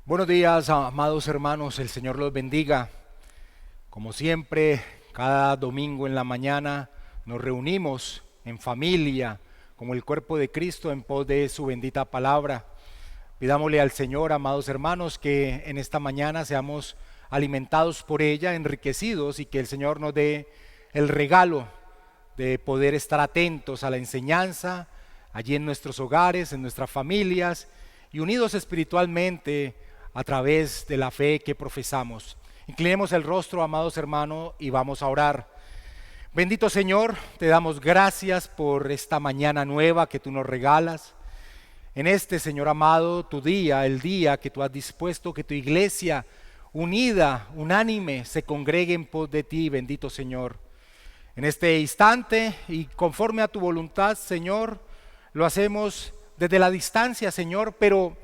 Buenos días, amados hermanos, el Señor los bendiga. Como siempre, cada domingo en la mañana nos reunimos en familia, como el cuerpo de Cristo, en pos de su bendita palabra. Pidámosle al Señor, amados hermanos, que en esta mañana seamos alimentados por ella, enriquecidos, y que el Señor nos dé el regalo de poder estar atentos a la enseñanza, allí en nuestros hogares, en nuestras familias, y unidos espiritualmente a través de la fe que profesamos. Inclinemos el rostro, amados hermanos, y vamos a orar. Bendito Señor, te damos gracias por esta mañana nueva que tú nos regalas. En este, Señor amado, tu día, el día que tú has dispuesto que tu iglesia unida, unánime, se congregue en pos de ti, bendito Señor. En este instante y conforme a tu voluntad, Señor, lo hacemos desde la distancia, Señor, pero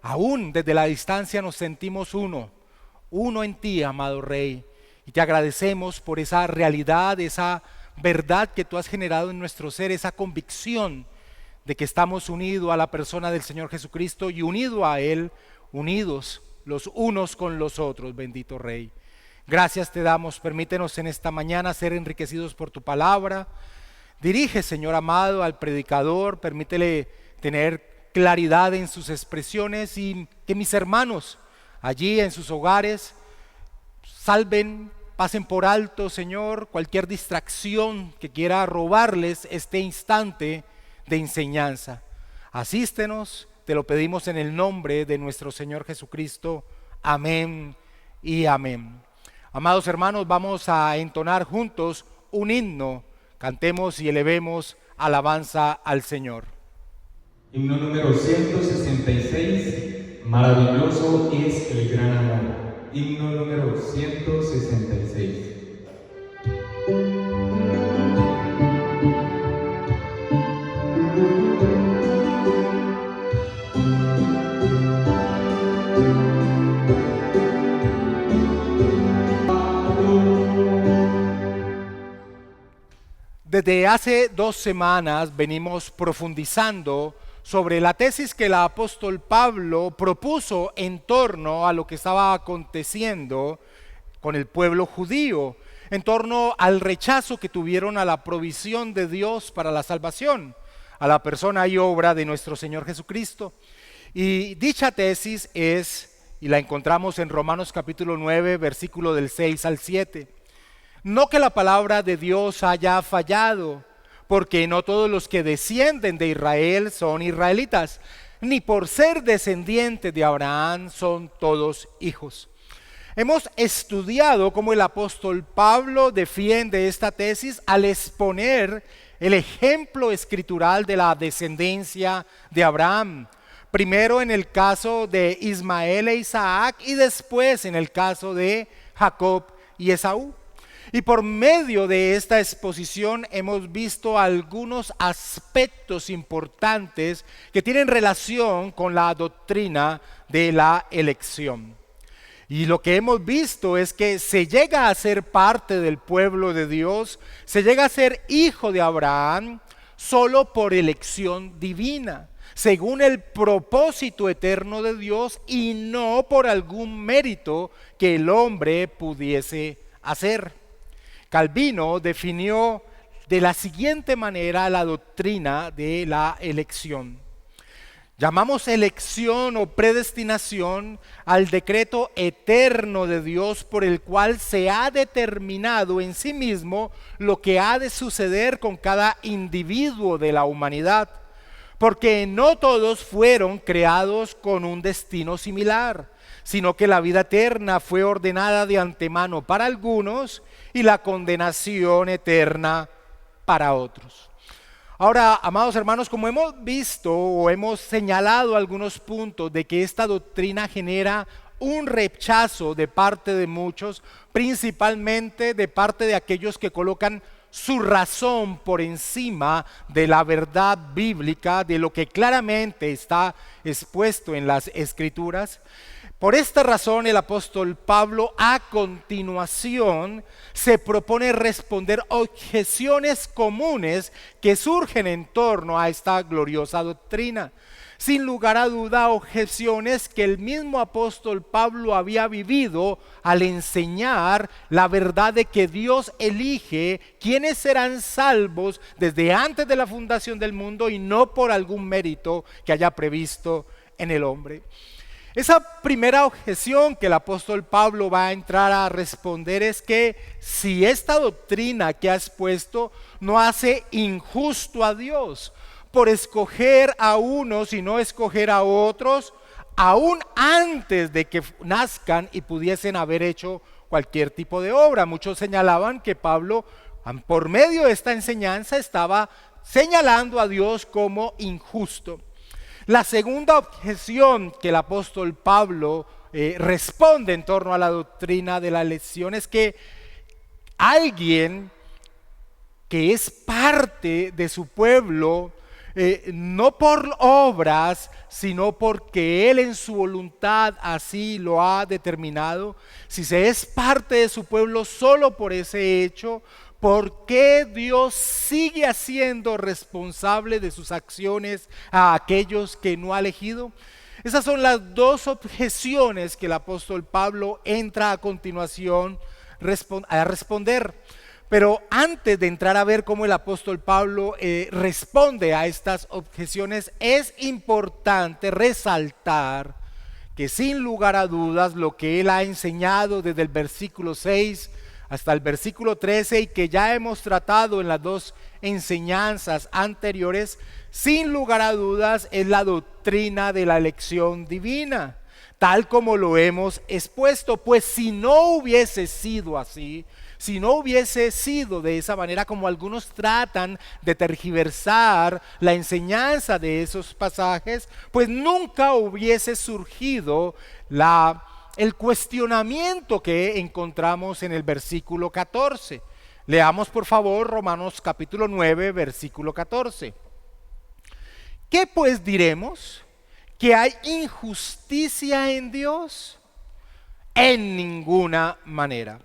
aún desde la distancia nos sentimos uno en ti, amado Rey, y te agradecemos por esa realidad, esa verdad que tú has generado en nuestro ser, esa convicción de que estamos unidos a la persona del Señor Jesucristo y unidos a Él, unidos los unos con los otros, bendito Rey. Gracias te damos, permítenos en esta mañana ser enriquecidos por tu palabra. Dirige, Señor amado, al predicador, permítele tener claridad en sus expresiones y que mis hermanos allí en sus hogares salven, pasen por alto, Señor, cualquier distracción que quiera robarles este instante de enseñanza. Asístenos, te lo pedimos en el nombre de nuestro Señor Jesucristo. Amén y amén. Amados hermanos, vamos a entonar juntos un himno. Cantemos y elevemos alabanza al Señor. Himno número 166, maravilloso es el gran amor. Himno número 166. Desde hace 2 semanas venimos profundizando sobre la tesis que el apóstol Pablo propuso en torno a lo que estaba aconteciendo con el pueblo judío, en torno al rechazo que tuvieron a la provisión de Dios para la salvación, a la persona y obra de nuestro Señor Jesucristo. Y dicha tesis y la encontramos en Romanos capítulo 9, versículo del 6 al 7. No que la palabra de Dios haya fallado, porque no todos los que descienden de Israel son israelitas, ni por ser descendientes de Abraham son todos hijos. Hemos estudiado cómo el apóstol Pablo defiende esta tesis al exponer el ejemplo escritural de la descendencia de Abraham. Primero en el caso de Ismael e Isaac y después en el caso de Jacob y Esaú. Y por medio de esta exposición hemos visto algunos aspectos importantes que tienen relación con la doctrina de la elección. Y lo que hemos visto es que se llega a ser parte del pueblo de Dios, se llega a ser hijo de Abraham solo por elección divina, según el propósito eterno de Dios y no por algún mérito que el hombre pudiese hacer. Calvino definió de la siguiente manera la doctrina de la elección. Llamamos elección o predestinación al decreto eterno de Dios por el cual se ha determinado en sí mismo lo que ha de suceder con cada individuo de la humanidad, porque no todos fueron creados con un destino similar, sino que la vida eterna fue ordenada de antemano para algunos y la condenación eterna para otros. Ahora, amados hermanos, como hemos visto o hemos señalado algunos puntos de que esta doctrina genera un rechazo de parte de muchos, principalmente de parte de aquellos que colocan su razón por encima de la verdad bíblica, de lo que claramente está expuesto en las Escrituras. Por esta razón el apóstol Pablo a continuación se propone responder objeciones comunes que surgen en torno a esta gloriosa doctrina. sin lugar a duda, objeciones que el mismo apóstol Pablo había vivido al enseñar la verdad de que Dios elige quienes serán salvos desde antes de la fundación del mundo y no por algún mérito que haya previsto en el hombre. Esa primera objeción que el apóstol Pablo va a entrar a responder es que si esta doctrina que ha expuesto no hace injusto a Dios por escoger a unos y no escoger a otros, aún antes de que nazcan y pudiesen haber hecho cualquier tipo de obra. Muchos señalaban que Pablo, por medio de esta enseñanza, estaba señalando a Dios como injusto. La segunda objeción que el apóstol Pablo responde en torno a la doctrina de la elección es que alguien que es parte de su pueblo, no por obras, sino porque Él en su voluntad así lo ha determinado, si se es parte de su pueblo solo por ese hecho, ¿por qué Dios sigue haciendo responsable de sus acciones a aquellos que no ha elegido? Esas son las dos objeciones que el apóstol Pablo entra a continuación a responder. Pero antes de entrar a ver cómo el apóstol Pablo responde a estas objeciones, es importante resaltar que sin lugar a dudas lo que él ha enseñado desde el versículo 6 hasta el versículo 13 y que ya hemos tratado en las dos enseñanzas anteriores, sin lugar a dudas es la doctrina de la elección divina, tal como lo hemos expuesto. Pues si no hubiese sido así, si no hubiese sido de esa manera como algunos tratan de tergiversar la enseñanza de esos pasajes, pues nunca hubiese surgido el cuestionamiento que encontramos en el versículo 14. Leamos por favor Romanos capítulo 9, versículo 14. ¿Qué pues diremos? ¿Que hay injusticia en Dios? En ninguna manera.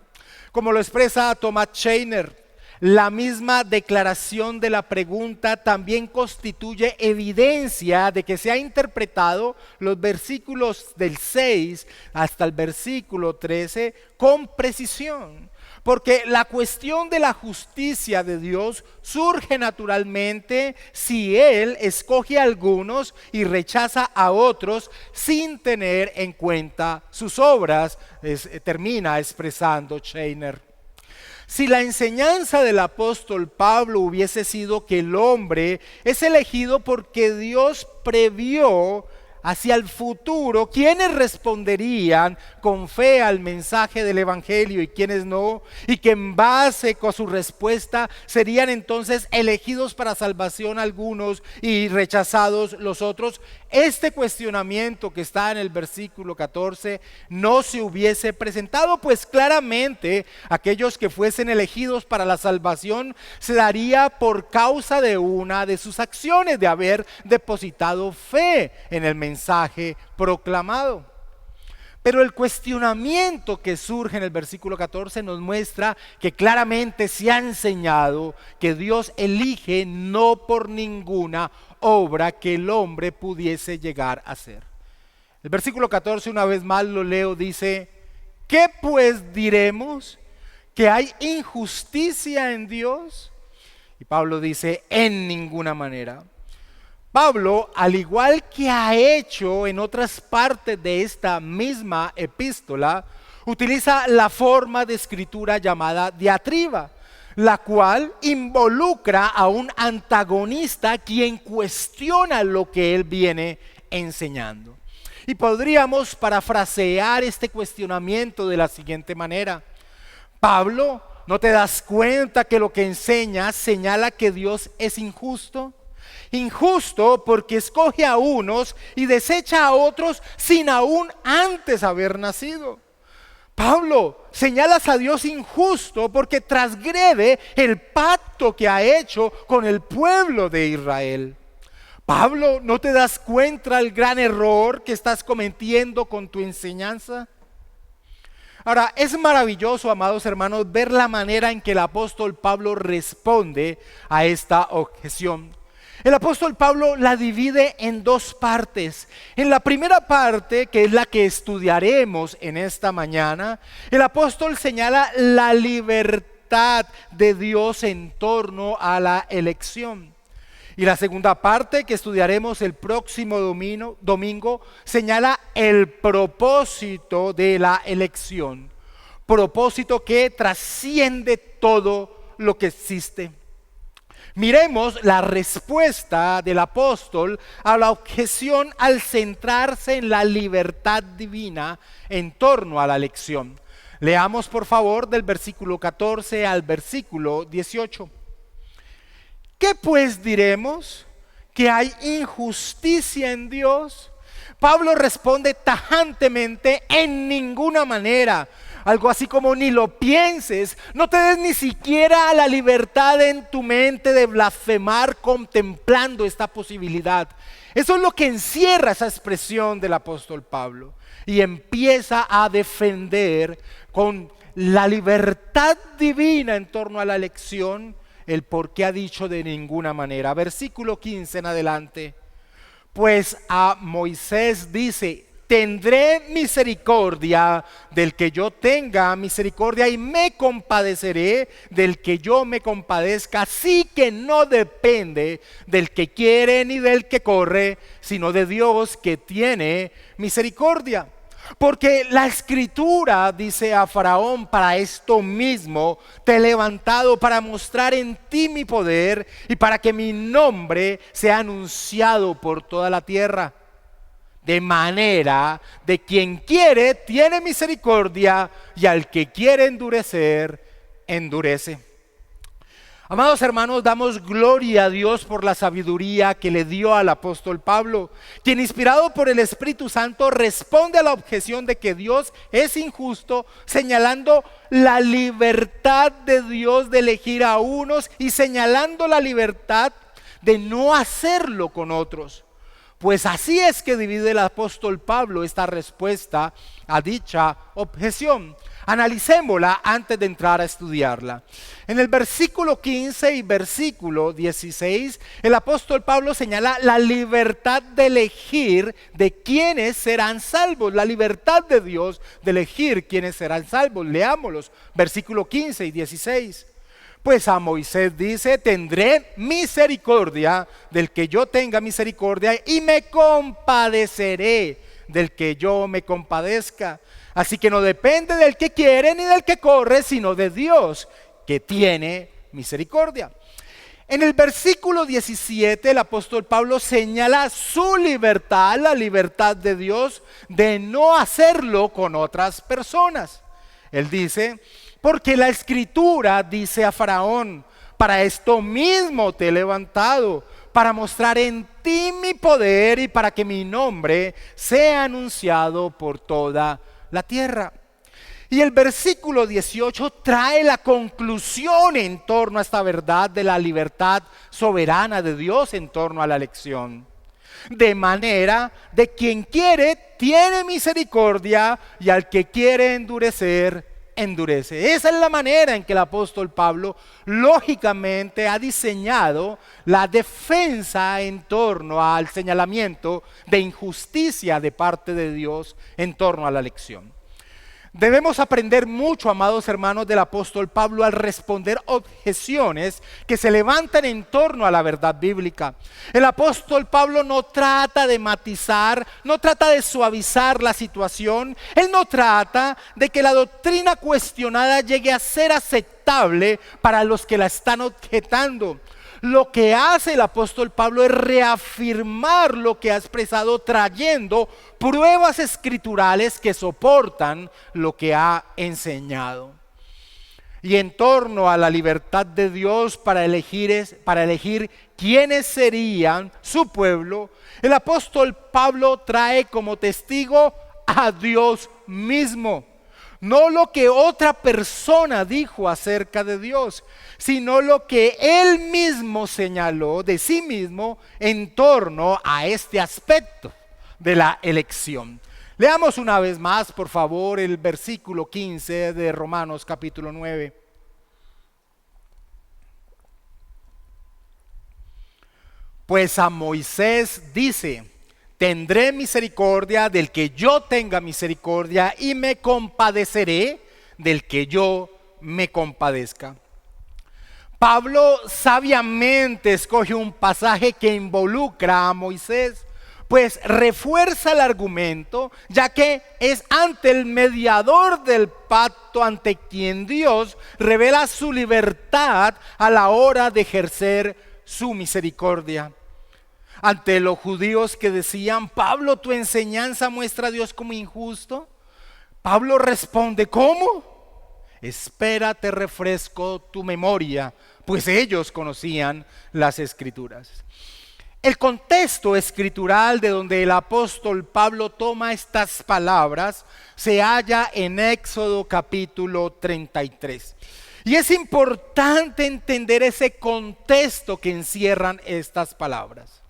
Como lo expresa Thomas Scheiner, la misma declaración de la pregunta también constituye evidencia de que se ha interpretado los versículos del 6 hasta el versículo 13 con precisión. Porque la cuestión de la justicia de Dios surge naturalmente si Él escoge a algunos y rechaza a otros sin tener en cuenta sus obras, termina expresando Scheiner. Si la enseñanza del apóstol Pablo hubiese sido que el hombre es elegido porque Dios previó hacia el futuro quiénes responderían con fe al mensaje del evangelio y quiénes no, y que en base con su respuesta serían entonces elegidos para salvación algunos y rechazados los otros, este cuestionamiento que está en el versículo 14 no se hubiese presentado, pues claramente aquellos que fuesen elegidos para la salvación se daría por causa de una de sus acciones, de haber depositado fe en el mensaje proclamado. Pero el cuestionamiento que surge en el versículo 14 nos muestra que claramente se ha enseñado que Dios elige no por ninguna obra que el hombre pudiese llegar a hacer. El versículo 14, una vez más lo leo, dice: ¿qué pues diremos? ¿Que hay injusticia en Dios? Y Pablo dice: en ninguna manera. Pablo, al igual que ha hecho en otras partes de esta misma epístola, utiliza la forma de escritura llamada diatriba, la cual involucra a un antagonista quien cuestiona lo que él viene enseñando. Y podríamos parafrasear este cuestionamiento de la siguiente manera: Pablo, ¿no te das cuenta que lo que enseñas señala que Dios es injusto? Injusto porque escoge a unos y desecha a otros sin aún antes haber nacido. Pablo, señalas a Dios injusto porque transgrede el pacto que ha hecho con el pueblo de Israel. Pablo, ¿no te das cuenta del gran error que estás cometiendo con tu enseñanza? Ahora, es maravilloso, amados hermanos, ver la manera en que el apóstol Pablo responde a esta objeción. El apóstol Pablo la divide en dos partes. En la primera parte, que es la que estudiaremos en esta mañana, el apóstol señala la libertad de Dios en torno a la elección. Y la segunda parte, que estudiaremos el próximo domingo, señala el propósito de la elección. Propósito que trasciende todo lo que existe. Miremos la respuesta del apóstol a la objeción al centrarse en la libertad divina en torno a la elección. Leamos por favor del versículo 14 al versículo 18. ¿Qué pues diremos? ¿Que hay injusticia en Dios? Pablo responde tajantemente: en ninguna manera. Algo así como: ni lo pienses, no te des ni siquiera la libertad en tu mente de blasfemar contemplando esta posibilidad. Eso es lo que encierra esa expresión del apóstol Pablo. Y empieza a defender con la libertad divina en torno a la elección el por qué ha dicho de ninguna manera. Versículo 15 en adelante. Pues a Moisés dice: tendré misericordia del que yo tenga misericordia y me compadeceré del que yo me compadezca. Así que no depende del que quiere ni del que corre, sino de Dios que tiene misericordia. Porque la escritura dice a Faraón: para esto mismo te he levantado, para mostrar en ti mi poder y para que mi nombre sea anunciado por toda la tierra. De manera de quien quiere tiene misericordia y al que quiere endurecer, endurece. Amados hermanos, damos gloria a Dios por la sabiduría que le dio al apóstol Pablo, quien inspirado por el Espíritu Santo responde a la objeción de que Dios es injusto, señalando la libertad de Dios de elegir a unos y señalando la libertad de no hacerlo con otros. Pues así es que divide el apóstol Pablo esta respuesta a dicha objeción. Analicémosla antes de entrar a estudiarla. En el versículo 15 y versículo 16, el apóstol Pablo señala la libertad de elegir de quiénes serán salvos, la libertad de Dios de elegir quiénes serán salvos. Leámoslos, versículo 15 y 16. Pues a Moisés dice: tendré misericordia del que yo tenga misericordia y me compadeceré del que yo me compadezca. Así que no depende del que quiere ni del que corre, sino de Dios que tiene misericordia. En el versículo 17 el apóstol Pablo señala su libertad, la libertad de Dios de no hacerlo con otras personas. Él dice: porque la escritura dice a Faraón: para esto mismo te he levantado, para mostrar en ti mi poder y para que mi nombre sea anunciado por toda la tierra. Y el versículo 18 trae la conclusión en torno a esta verdad de la libertad soberana de Dios en torno a la elección. De manera de quien quiere tiene misericordia y al que quiere endurecer, endurece. Esa es la manera en que el apóstol Pablo lógicamente ha diseñado la defensa en torno al señalamiento de injusticia de parte de Dios en torno a la elección. Debemos aprender mucho, amados hermanos, del apóstol Pablo al responder objeciones que se levantan en torno a la verdad bíblica. El apóstol Pablo no trata de matizar, no trata de suavizar la situación. Él no trata de que la doctrina cuestionada llegue a ser aceptable para los que la están objetando. Lo que hace el apóstol Pablo es reafirmar lo que ha expresado, trayendo pruebas escriturales que soportan lo que ha enseñado. Y en torno a la libertad de Dios para elegir quiénes serían su pueblo, el apóstol Pablo trae como testigo a Dios mismo. No lo que otra persona dijo acerca de Dios, sino lo que Él mismo señaló de sí mismo en torno a este aspecto de la elección. Leamos una vez más, por favor, el versículo 15 de Romanos capítulo 9. Pues a Moisés dice: tendré misericordia del que yo tenga misericordia y me compadeceré del que yo me compadezca. Pablo sabiamente escoge un pasaje que involucra a Moisés, pues refuerza el argumento, ya que es ante el mediador del pacto ante quien Dios revela su libertad a la hora de ejercer su misericordia. Ante los judíos que decían: Pablo, tu enseñanza muestra a Dios como injusto, Pablo responde: ¿cómo? Espera, te refresco tu memoria, pues ellos conocían las escrituras. El contexto escritural de donde el apóstol Pablo toma estas palabras se halla en Éxodo capítulo 33. Y es importante entender ese contexto que encierran estas palabras.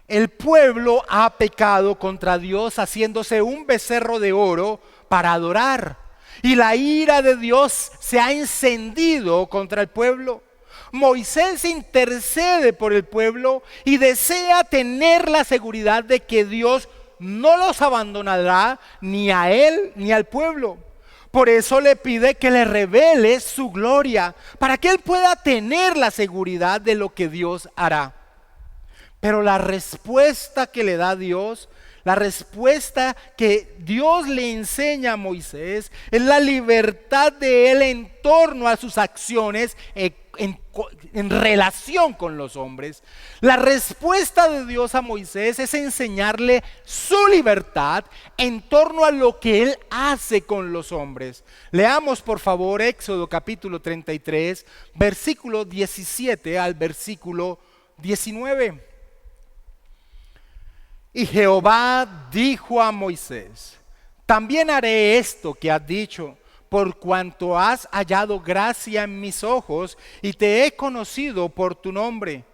El pueblo ha pecado contra Dios haciéndose un becerro de oro para adorar. Y la ira de Dios se ha encendido contra el pueblo. Moisés intercede por el pueblo y desea tener la seguridad de que Dios no los abandonará ni a él ni al pueblo. Por eso le pide que le revele su gloria, para que él pueda tener la seguridad de lo que Dios hará. Pero la respuesta que le da Dios, la respuesta que Dios le enseña a Moisés, es la libertad de él en torno a sus acciones en relación con los hombres. La respuesta de Dios a Moisés es enseñarle su libertad en torno a lo que él hace con los hombres. Leamos por favor Éxodo capítulo 33, versículo 17 al versículo 19. Y Jehová dijo a Moisés: también haré esto que has dicho, por cuanto has hallado gracia en mis ojos y te he conocido por tu nombre.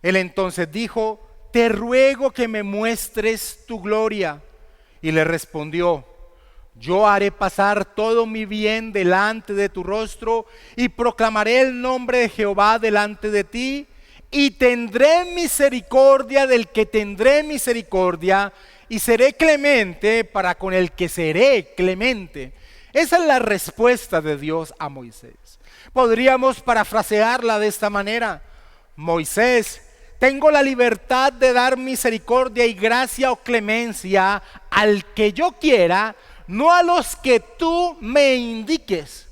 Él entonces dijo: te ruego que me muestres tu gloria. Y le respondió: yo haré pasar todo mi bien delante de tu rostro y proclamaré el nombre de Jehová delante de ti. Y tendré misericordia del que tendré misericordia, y seré clemente para con el que seré clemente. Esa es la respuesta de Dios a Moisés. Podríamos parafrasearla de esta manera: Moisés, tengo la libertad de dar misericordia y gracia o clemencia al que yo quiera, no a los que tú me indiques.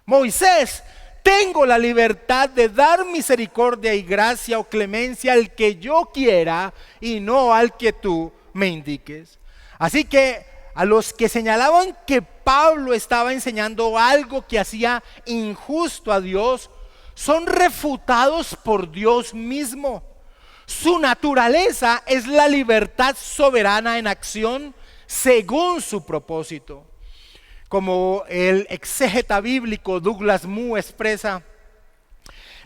Moisés, tengo la libertad de dar misericordia y gracia o clemencia al que yo quiera y no al que tú me indiques. Así que a los que señalaban que Pablo estaba enseñando algo que hacía injusto a Dios, son refutados por Dios mismo. Su naturaleza es la libertad soberana en acción según su propósito. Como el exégeta bíblico Douglas Moo expresa,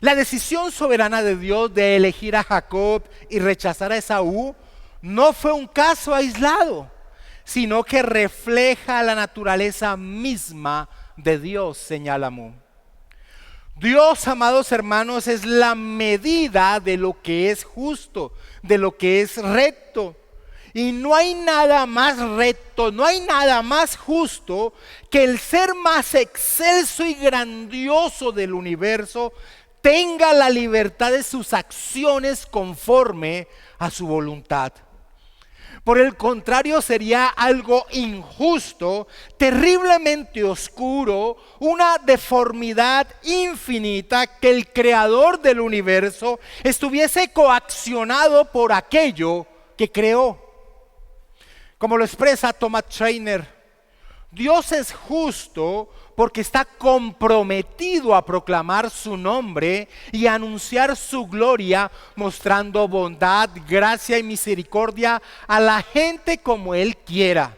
la decisión soberana de Dios de elegir a Jacob y rechazar a Esaú no fue un caso aislado, sino que refleja la naturaleza misma de Dios, señala Moo. Dios, amados hermanos, es la medida de lo que es justo, de lo que es recto. Y no hay nada más recto, no hay nada más justo que el ser más excelso y grandioso del universo tenga la libertad de sus acciones conforme a su voluntad. Por el contrario, sería algo injusto, terriblemente oscuro, una deformidad infinita que el creador del universo estuviese coaccionado por aquello que creó. Como lo expresa Thomas Trainer, Dios es justo porque está comprometido a proclamar su nombre y a anunciar su gloria, mostrando bondad, gracia y misericordia a la gente como Él quiera.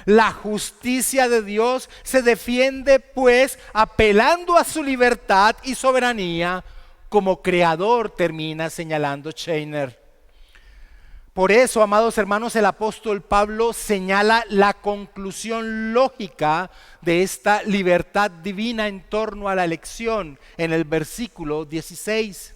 La justicia de Dios se defiende pues apelando a su libertad y soberanía, como creador, termina señalando Trainer. Por eso, amados hermanos, el apóstol Pablo señala la conclusión lógica de esta libertad divina en torno a la elección en el versículo 16.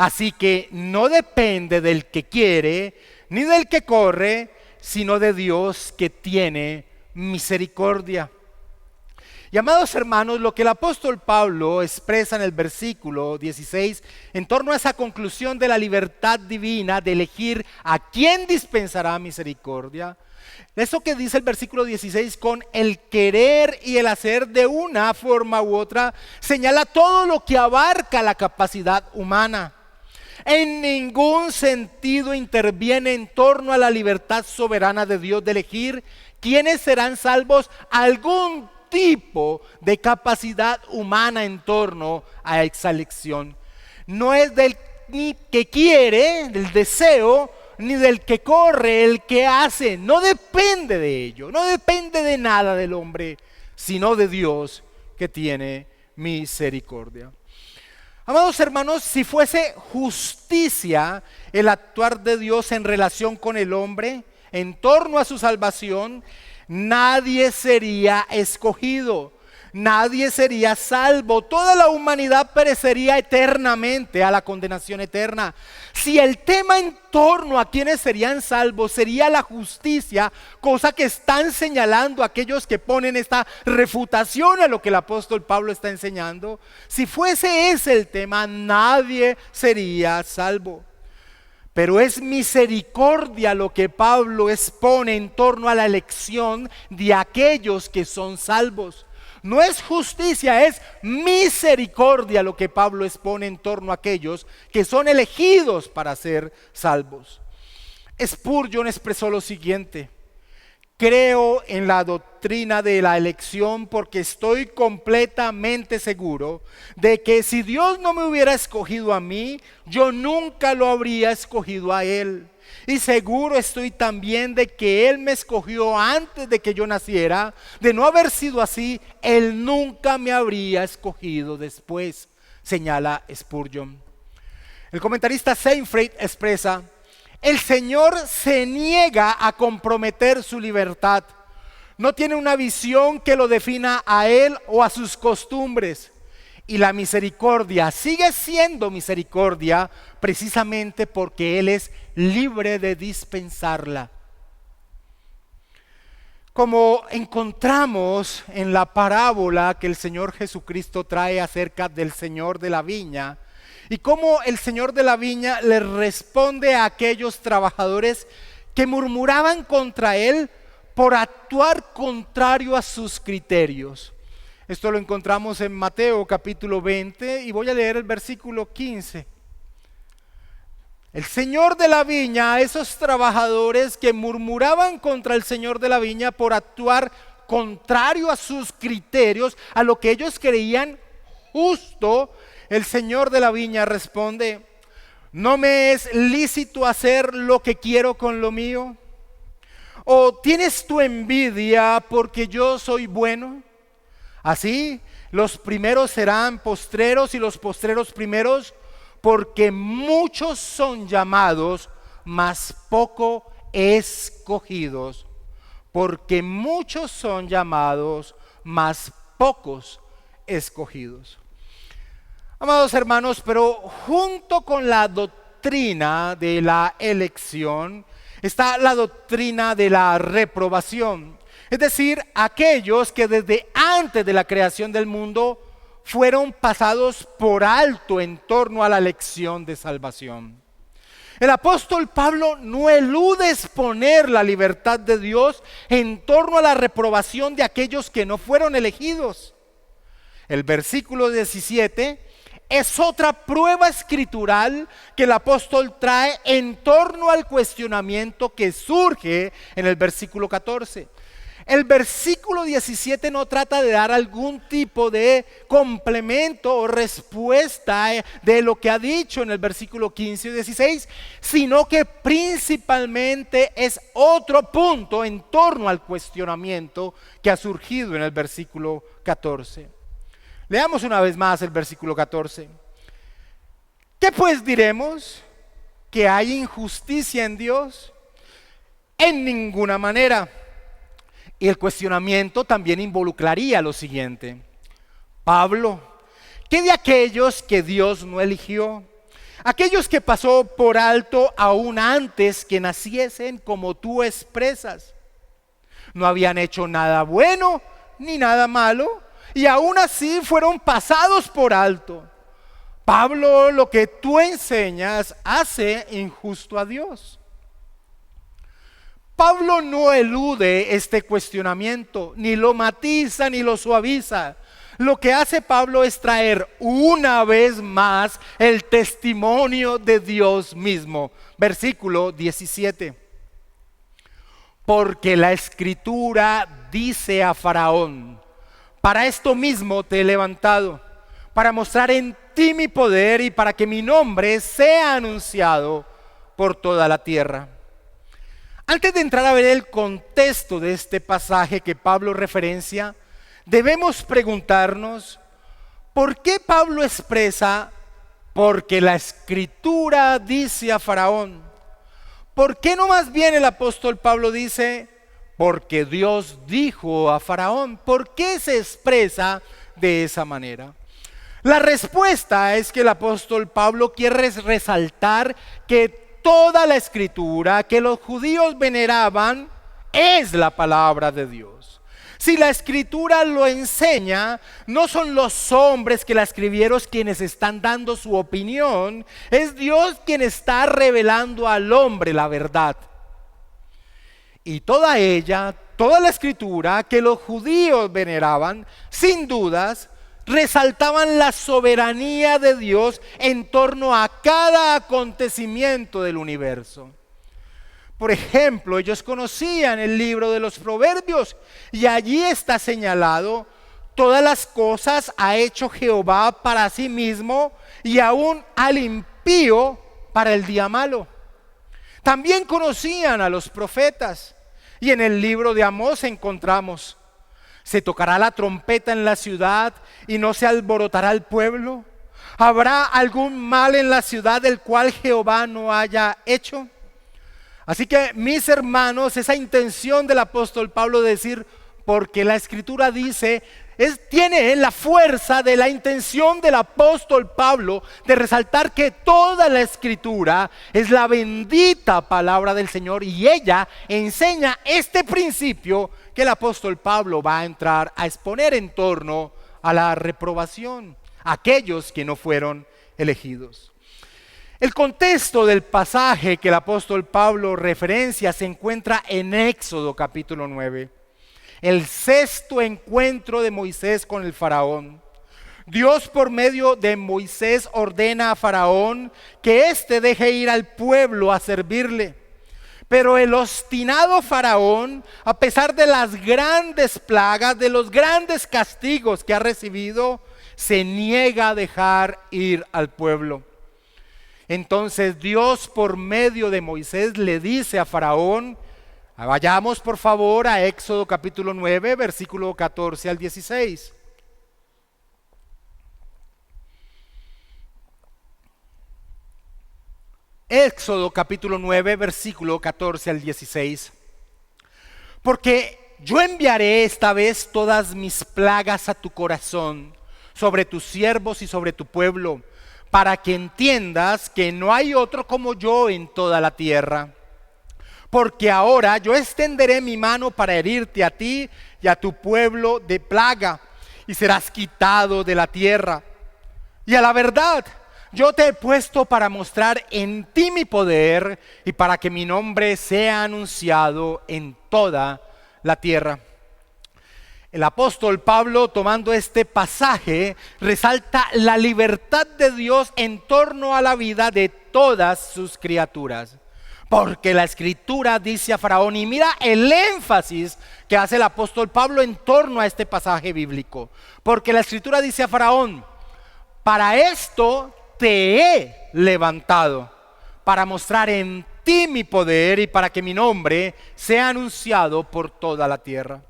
Así que no depende del que quiere ni del que corre, sino de Dios que tiene misericordia. Y amados hermanos, lo que el apóstol Pablo expresa en el versículo 16 en torno a esa conclusión de la libertad divina de elegir a quién dispensará misericordia, eso que dice el versículo 16 con el querer y el hacer de una forma u otra, señala todo lo que abarca la capacidad humana. En ningún sentido interviene en torno a la libertad soberana de Dios de elegir quiénes serán salvos algún tipo de capacidad humana en torno a esa elección. No es del ni que quiere, del deseo, ni del que corre, el que hace. No depende de ello, no depende de nada del hombre, sino de Dios que tiene misericordia. Amados hermanos, si fuese justicia el actuar de Dios en relación con el hombre, en torno a su salvación, nadie sería escogido, nadie sería salvo, toda la humanidad perecería eternamente a la condenación eterna. Si el tema en torno a quienes serían salvos sería la justicia, cosa que están señalando aquellos que ponen esta refutación a lo que el apóstol Pablo está enseñando, si fuese ese el tema, nadie sería salvo. Pero es misericordia lo que Pablo expone en torno a la elección de aquellos que son salvos. No es justicia, es misericordia lo que Pablo expone en torno a aquellos que son elegidos para ser salvos. Spurgeon expresó lo siguiente: creo en la doctrina de la elección porque estoy completamente seguro de que si Dios no me hubiera escogido a mí, yo nunca lo habría escogido a Él. Y seguro estoy también de que Él me escogió antes de que yo naciera. De no haber sido así, Él nunca me habría escogido después, señala Spurgeon. El comentarista Seinfeld expresa: el Señor se niega a comprometer su libertad. No tiene una visión que lo defina a Él o a sus costumbres. Y la misericordia sigue siendo misericordia precisamente porque Él es libre de dispensarla. Como encontramos en la parábola que el Señor Jesucristo trae acerca del Señor de la viña, y cómo el Señor de la viña le responde a aquellos trabajadores que murmuraban contra Él por actuar contrario a sus criterios. Esto lo encontramos en Mateo capítulo 20 y voy a leer el versículo 15. El Señor de la viña, a esos trabajadores que murmuraban contra el Señor de la viña por actuar contrario a sus criterios, a lo que ellos creían justo, el Señor de la viña responde: ¿no me es lícito hacer lo que quiero con lo mío? ¿O tienes tu envidia porque yo soy bueno? Así, los primeros serán postreros y los postreros primeros, porque muchos son llamados, mas poco escogidos. Porque muchos son llamados, mas pocos escogidos. Amados hermanos, pero junto con la doctrina de la elección está la doctrina de la reprobación. Es decir, aquellos que desde antes de la creación del mundo fueron pasados por alto en torno a la elección de salvación. El apóstol Pablo no elude exponer la libertad de Dios en torno a la reprobación de aquellos que no fueron elegidos. El versículo 17 es otra prueba escritural que el apóstol trae en torno al cuestionamiento que surge en el versículo 14. El versículo 17 no trata de dar algún tipo de complemento o respuesta de lo que ha dicho en el versículo 15 y 16, sino que principalmente es otro punto en torno al cuestionamiento que ha surgido en el versículo 14. Leamos una vez más el versículo 14. ¿Qué pues diremos? ¿Que hay injusticia en Dios? En ninguna manera. Y el cuestionamiento también involucraría lo siguiente: Pablo, ¿qué de aquellos que Dios no eligió? aquellos que pasó por alto aún antes que naciesen, como tú expresas. No habían hecho nada bueno ni nada malo, y aún así fueron pasados por alto. Pablo, lo que tú enseñas hace injusto a Dios. Pablo no elude este cuestionamiento, ni lo matiza ni lo suaviza. Lo que hace Pablo es traer una vez más el testimonio de Dios mismo. Versículo 17. Porque la Escritura dice a Faraón: para esto mismo te he levantado, para mostrar en ti mi poder y para que mi nombre sea anunciado por toda la tierra. Antes de entrar a ver el contexto de este pasaje que Pablo referencia, debemos preguntarnos, ¿por qué Pablo expresa porque la Escritura dice a Faraón? ¿Por qué no más bien el apóstol Pablo dice porque Dios dijo a Faraón? ¿Por qué se expresa de esa manera? La respuesta es que el apóstol Pablo quiere resaltar que toda la Escritura que los judíos veneraban es la palabra de Dios. Si la Escritura lo enseña, no son los hombres que la escribieron quienes están dando su opinión, es Dios quien está revelando al hombre la verdad. Y toda ella, toda la Escritura que los judíos veneraban, sin dudas, resaltaban la soberanía de Dios en torno a cada acontecimiento del universo. Por ejemplo, ellos conocían el libro de los Proverbios y allí está señalado: todas las cosas ha hecho Jehová para sí mismo, y aún al impío para el día malo. También conocían a los profetas, y en el libro de Amós encontramos: ¿se tocará la trompeta en la ciudad y no se alborotará el pueblo? ¿Habrá algún mal en la ciudad del cual Jehová no haya hecho? Así que, mis hermanos, esa intención del apóstol Pablo de decir porque la Escritura dice, tiene la fuerza de la intención del apóstol Pablo de resaltar que toda la Escritura es la bendita palabra del Señor, y ella enseña este principio que el apóstol Pablo va a entrar a exponer en torno a la reprobación, aquellos que no fueron elegidos. El contexto del pasaje que el apóstol Pablo referencia se encuentra en Éxodo capítulo 9. El sexto encuentro de Moisés con el faraón. Dios, por medio de Moisés, ordena a Faraón que éste deje ir al pueblo a servirle. Pero el obstinado faraón, a pesar de las grandes plagas, de los grandes castigos que ha recibido, se niega a dejar ir al pueblo. Entonces Dios, por medio de Moisés, le dice a Faraón, vayamos por favor a Éxodo capítulo 9, versículo 14 al 16. Éxodo capítulo 9, versículo 14 al 16. Porque yo enviaré esta vez todas mis plagas a tu corazón, sobre tus siervos y sobre tu pueblo, para que entiendas que no hay otro como yo en toda la tierra. Porque ahora yo extenderé mi mano para herirte a ti y a tu pueblo de plaga, y serás quitado de la tierra. Y a la verdad, yo te he puesto para mostrar en ti mi poder y para que mi nombre sea anunciado en toda la tierra. El apóstol Pablo, tomando este pasaje, resalta la libertad de Dios en torno a la vida de todas sus criaturas. Porque la Escritura dice a Faraón, y mira el énfasis que hace el apóstol Pablo en torno a este pasaje bíblico. Porque la Escritura dice a Faraón, para esto te he levantado, para mostrar en ti mi poder y para que mi nombre sea anunciado por toda la tierra.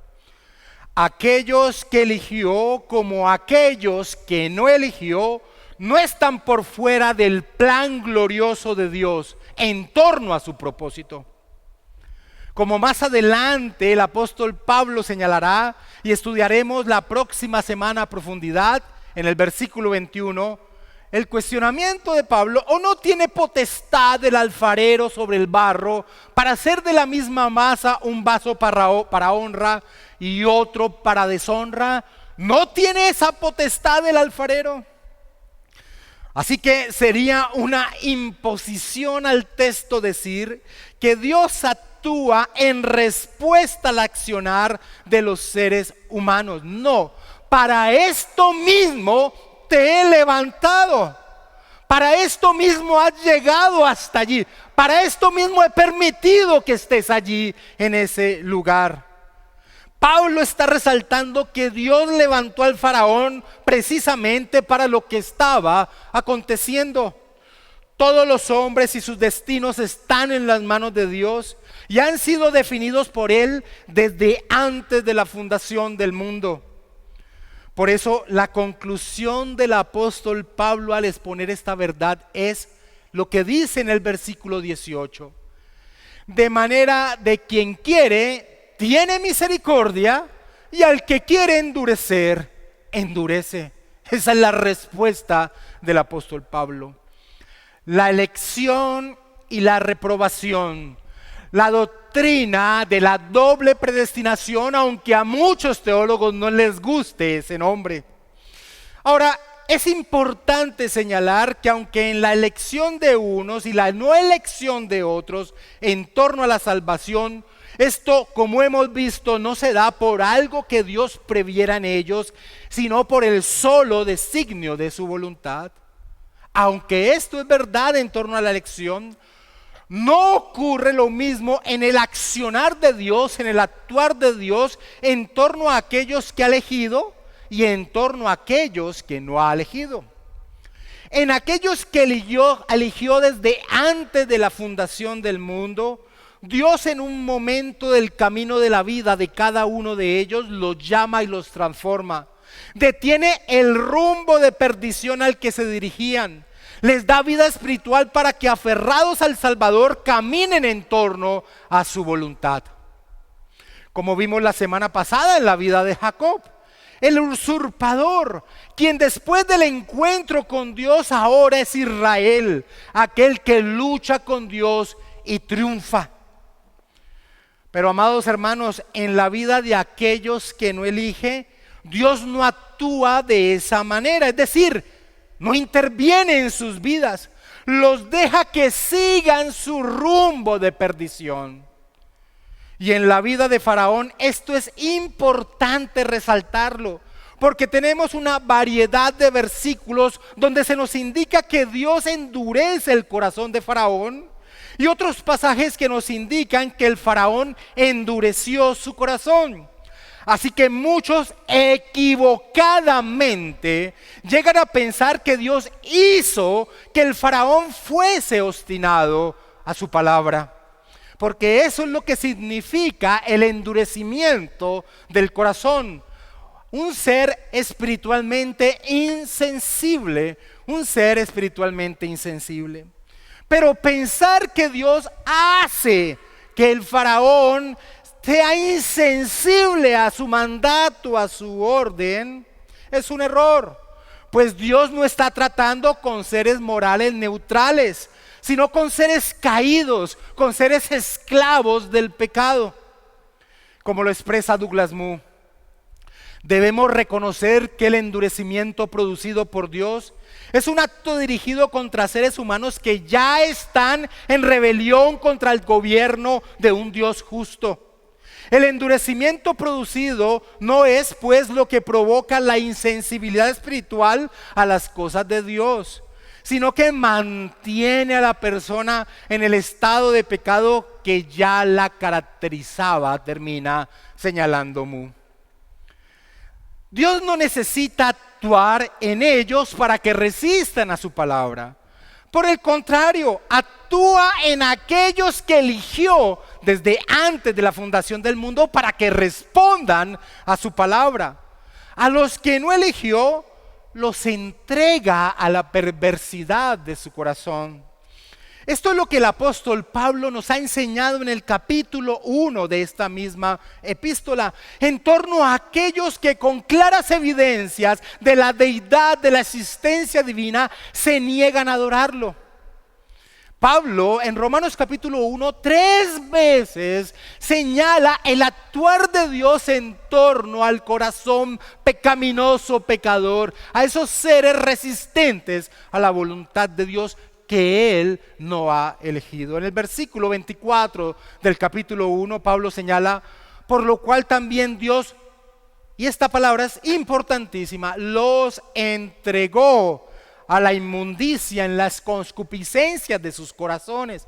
Aquellos que eligió como aquellos que no eligió no están por fuera del plan glorioso de Dios en torno a su propósito. Como más adelante el apóstol Pablo señalará y estudiaremos la próxima semana a profundidad, en el versículo 21, el cuestionamiento de Pablo: ¿o no tiene potestad el alfarero sobre el barro para hacer de la misma masa un vaso para honra y otro para deshonra? ¿No tiene esa potestad el alfarero? Así que sería una imposición al texto decir que Dios actúa en respuesta al accionar de los seres humanos. No, para esto mismo te he levantado, para esto mismo has llegado hasta allí, para esto mismo he permitido que estés allí en ese lugar. Pablo está resaltando que Dios levantó al faraón precisamente para lo que estaba aconteciendo. Todos los hombres y sus destinos están en las manos de Dios y han sido definidos por Él desde antes de la fundación del mundo. Por eso la conclusión del apóstol Pablo al exponer esta verdad es lo que dice en el versículo 18. De manera de quien quiere tiene misericordia, y al que quiere endurecer, endurece. Esa es la respuesta del apóstol Pablo. La elección y la reprobación, la doctrina de la doble predestinación, aunque a muchos teólogos no les guste ese nombre. Ahora, es importante señalar que aunque en la elección de unos y la no elección de otros en torno a la salvación, esto, como hemos visto, no se da por algo que Dios previera en ellos, sino por el solo designio de su voluntad. Aunque esto es verdad en torno a la elección, no ocurre lo mismo en el accionar de Dios, en el actuar de Dios en torno a aquellos que ha elegido y en torno a aquellos que no ha elegido. En aquellos que eligió desde antes de la fundación del mundo, Dios en un momento del camino de la vida de cada uno de ellos los llama y los transforma. Detiene el rumbo de perdición al que se dirigían. Les da vida espiritual para que aferrados al Salvador caminen en torno a su voluntad. Como vimos la semana pasada en la vida de Jacob, el usurpador, quien después del encuentro con Dios ahora es Israel, aquel que lucha con Dios y triunfa. Pero amados hermanos, en la vida de aquellos que no elige, Dios no actúa de esa manera, es decir, no interviene en sus vidas, los deja que sigan su rumbo de perdición. Y en la vida de Faraón esto es importante resaltarlo, porque tenemos una variedad de versículos donde se nos indica que Dios endurece el corazón de Faraón, y otros pasajes que nos indican que el faraón endureció su corazón. Así que muchos equivocadamente llegan a pensar que Dios hizo que el faraón fuese obstinado a su palabra, porque eso es lo que significa el endurecimiento del corazón. Un ser espiritualmente insensible, un ser espiritualmente insensible. Pero pensar que Dios hace que el faraón sea insensible a su mandato, a su orden, es un error. Pues Dios no está tratando con seres morales neutrales, sino con seres caídos, con seres esclavos del pecado. Como lo expresa Douglas Moo, debemos reconocer que el endurecimiento producido por Dios es un acto dirigido contra seres humanos que ya están en rebelión contra el gobierno de un Dios justo. El endurecimiento producido no es pues lo que provoca la insensibilidad espiritual a las cosas de Dios, sino que mantiene a la persona en el estado de pecado que ya la caracterizaba, termina señalando Moo. Dios no necesita actuar en ellos para que resistan a su palabra. Por el contrario, actúa en aquellos que eligió desde antes de la fundación del mundo para que respondan a su palabra. A los que no eligió, los entrega a la perversidad de su corazón. Esto es lo que el apóstol Pablo nos ha enseñado en el capítulo 1 de esta misma epístola, en torno a aquellos que con claras evidencias de la deidad, de la existencia divina, se niegan a adorarlo. Pablo en Romanos capítulo 1 3 veces señala el actuar de Dios en torno al corazón pecaminoso, pecador, a esos seres resistentes a la voluntad de Dios que Él no ha elegido. En el versículo 24 del capítulo 1 Pablo señala, por lo cual también Dios, y esta palabra es importantísima, los entregó a la inmundicia en las concupiscencias de sus corazones.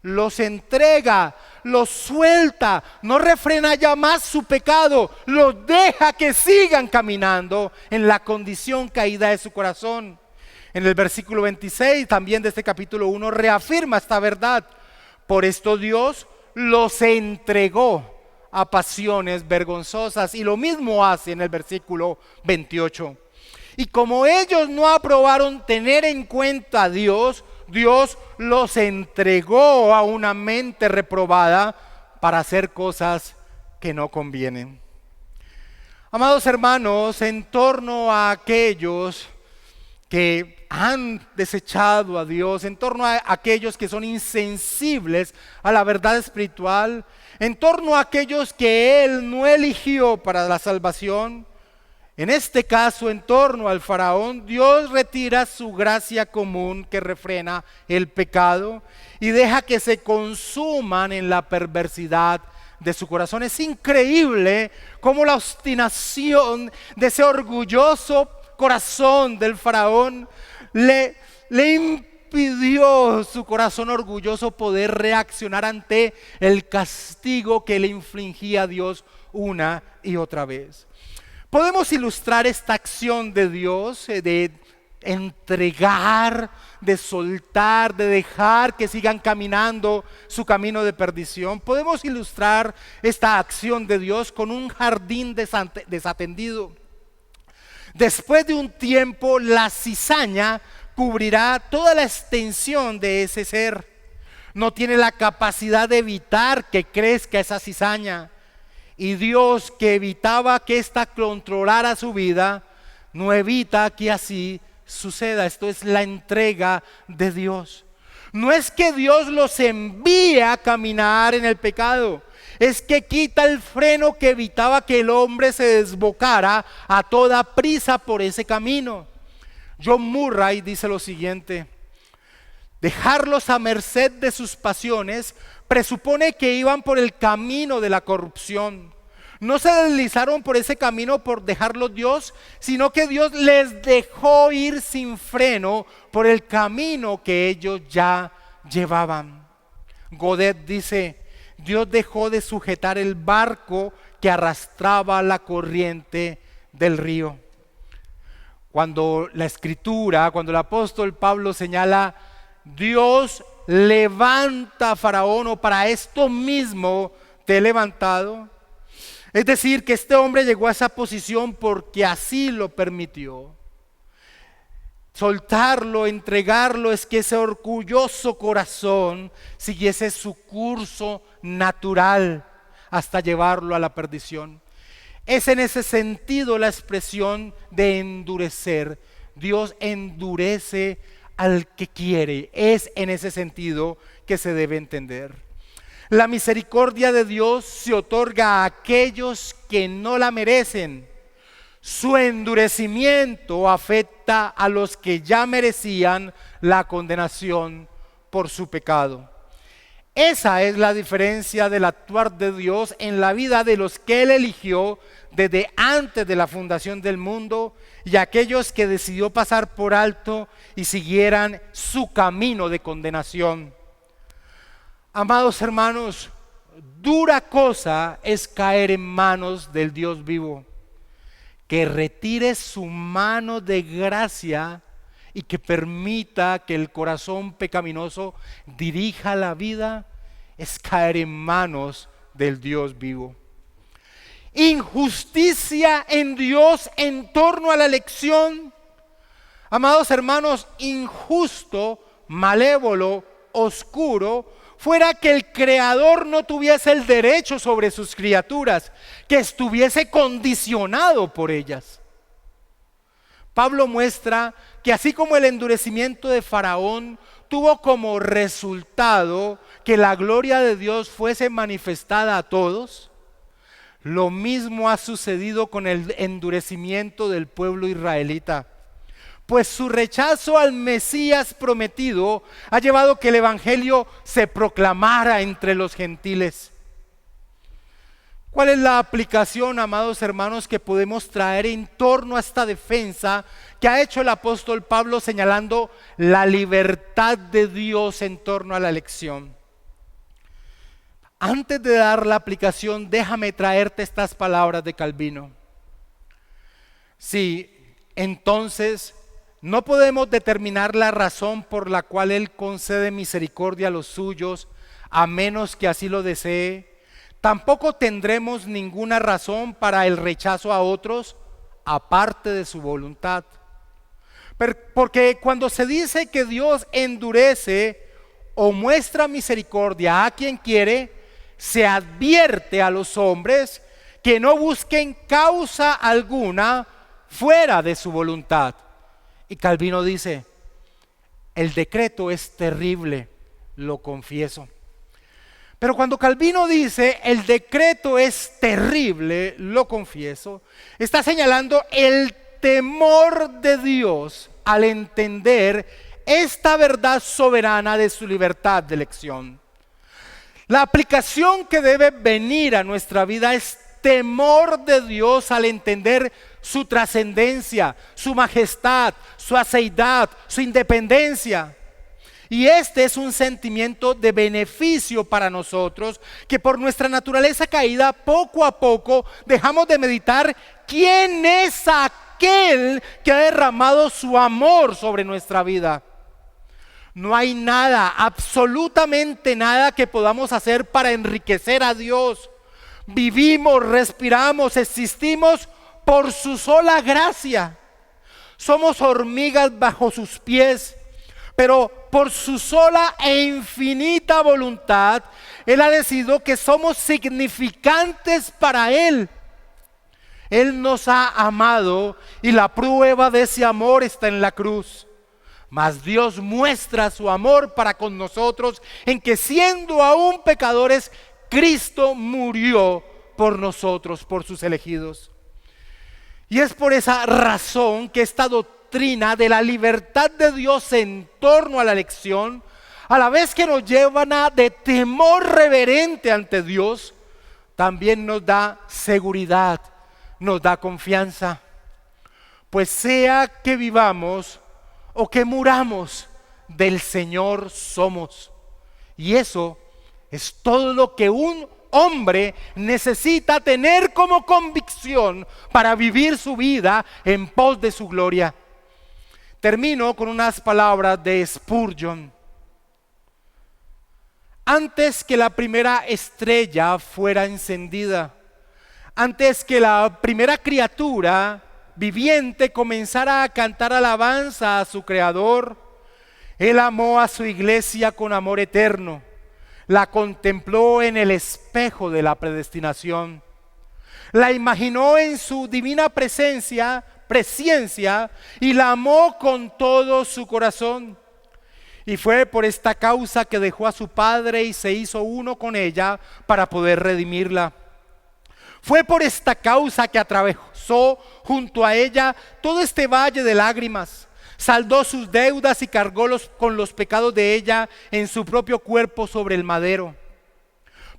Los entrega, los suelta, no refrena ya más su pecado, los deja que sigan caminando en la condición caída de su corazón. En el versículo 26 también de este capítulo 1 reafirma esta verdad. Por esto Dios los entregó a pasiones vergonzosas, y lo mismo hace en el versículo 28. Y como ellos no aprobaron tener en cuenta a Dios, Dios los entregó a una mente reprobada para hacer cosas que no convienen. Amados hermanos, en torno a aquellos que han desechado a Dios, en torno a aquellos que son insensibles a la verdad espiritual, en torno a aquellos que Él no eligió para la salvación, en este caso, en torno al faraón, Dios retira su gracia común que refrena el pecado y deja que se consuman en la perversidad de su corazón. Es increíble cómo la obstinación de ese orgulloso corazón del faraón le impidió su corazón orgulloso poder reaccionar ante el castigo que le infligía a Dios una y otra vez. Podemos ilustrar esta acción de Dios de entregar, de soltar, de dejar que sigan caminando su camino de perdición. Podemos ilustrar esta acción de Dios con un jardín desatendido. Después de un tiempo, la cizaña cubrirá toda la extensión de ese ser. No tiene la capacidad de evitar que crezca esa cizaña. Y Dios, que evitaba que ésta controlara su vida, no evita que así suceda. Esto es la entrega de Dios. No es que Dios los envíe a caminar en el pecado, es que quita el freno que evitaba que el hombre se desbocara a toda prisa por ese camino. John Murray dice lo siguiente: dejarlos a merced de sus pasiones presupone que iban por el camino de la corrupción. No se deslizaron por ese camino por dejarlos Dios, sino que Dios les dejó ir sin freno por el camino que ellos ya llevaban. Godet dice: Dios dejó de sujetar el barco que arrastraba la corriente del río. Cuando la Escritura, cuando el apóstol Pablo señala, Dios levanta a Faraón, o para esto mismo te he levantado, es decir, que este hombre llegó a esa posición porque así lo permitió. Soltarlo, entregarlo, es que ese orgulloso corazón siguiese su curso natural hasta llevarlo a la perdición. Es en ese sentido la expresión de endurecer. Dios endurece al que quiere. Es en ese sentido que se debe entender. La misericordia de Dios se otorga a aquellos que no la merecen. Su endurecimiento afecta a los que ya merecían la condenación por su pecado. Esa es la diferencia del actuar de Dios en la vida de los que Él eligió desde antes de la fundación del mundo y aquellos que decidió pasar por alto y siguieran su camino de condenación. Amados hermanos, dura cosa es caer en manos del Dios vivo, que retire su mano de gracia y que permita que el corazón pecaminoso dirija la vida, es caer en manos del Dios vivo. Injusticia en Dios en torno a la elección. Amados hermanos, injusto, malévolo, oscuro fuera que el Creador no tuviese el derecho sobre sus criaturas, que estuviese condicionado por ellas. Pablo muestra que así como el endurecimiento de Faraón tuvo como resultado que la gloria de Dios fuese manifestada a todos, lo mismo ha sucedido con el endurecimiento del pueblo israelita. Pues su rechazo al Mesías prometido ha llevado que el Evangelio se proclamara entre los gentiles. ¿Cuál es la aplicación, amados hermanos, que podemos traer en torno a esta defensa que ha hecho el apóstol Pablo señalando la libertad de Dios en torno a la elección? Antes de dar la aplicación, déjame traerte estas palabras de Calvino. Sí, entonces no podemos determinar la razón por la cual Él concede misericordia a los suyos, a menos que así lo desee. Tampoco tendremos ninguna razón para el rechazo a otros, aparte de su voluntad. Porque cuando se dice que Dios endurece o muestra misericordia a quien quiere, se advierte a los hombres que no busquen causa alguna fuera de su voluntad. Y Calvino dice, el decreto es terrible, lo confieso. Pero cuando Calvino dice, el decreto es terrible, lo confieso, está señalando el temor de Dios al entender esta verdad soberana de su libertad de elección. La aplicación que debe venir a nuestra vida es temor de Dios al entender su trascendencia, su majestad, su aceidad, su independencia. Y este es un sentimiento de beneficio para nosotros, que por nuestra naturaleza caída, poco a poco dejamos de meditar quién es aquel que ha derramado su amor sobre nuestra vida. No hay nada, absolutamente nada que podamos hacer para enriquecer a Dios. Vivimos, respiramos, existimos por su sola gracia. Somos hormigas bajo sus pies, pero por su sola e infinita voluntad, Él ha decidido que somos significantes para Él. Él nos ha amado y la prueba de ese amor está en la cruz. Mas Dios muestra su amor para con nosotros en que siendo aún pecadores, Cristo murió por nosotros, por sus elegidos. Y es por esa razón que esta doctrina de la libertad de Dios en torno a la elección, a la vez que nos lleva de temor reverente ante Dios, también nos da seguridad, nos da confianza. Pues sea que vivamos o que muramos, del Señor somos. Y eso es todo lo que un hombre necesita tener como convicción para vivir su vida en pos de su gloria. Termino con unas palabras de Spurgeon. Antes que la primera estrella fuera encendida, antes que la primera criatura viviente comenzara a cantar alabanza a su Creador, Él amó a su iglesia con amor eterno, la contempló en el espejo de la predestinación, la imaginó en su divina presciencia y la amó con todo su corazón. Y fue por esta causa que dejó a su Padre y se hizo uno con ella para poder redimirla. Fue por esta causa que atravesó junto a ella todo este valle de lágrimas, saldó sus deudas y cargó con los pecados de ella en su propio cuerpo sobre el madero.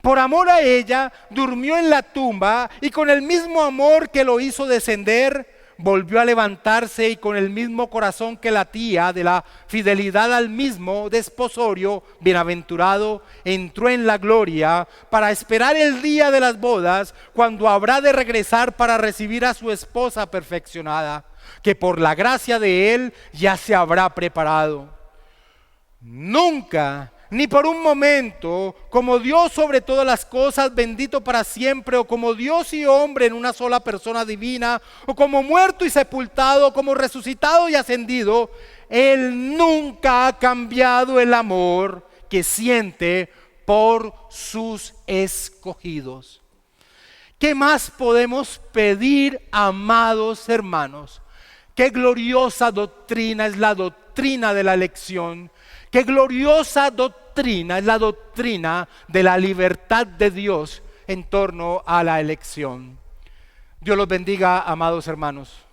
Por amor a ella durmió en la tumba y con el mismo amor que lo hizo descender, volvió a levantarse y con el mismo corazón que latía de la fidelidad al mismo desposorio bienaventurado, entró en la gloria para esperar el día de las bodas, cuando habrá de regresar para recibir a su esposa perfeccionada, que por la gracia de Él ya se habrá preparado. Nunca, ni por un momento, como Dios sobre todas las cosas, bendito para siempre, o como Dios y hombre en una sola persona divina, o como muerto y sepultado, como resucitado y ascendido, Él nunca ha cambiado el amor que que siente por sus escogidos. ¿Qué más podemos pedir, amados hermanos? Qué gloriosa doctrina es la doctrina de la elección. Qué gloriosa doctrina es la doctrina de la libertad de Dios en torno a la elección. Dios los bendiga, amados hermanos.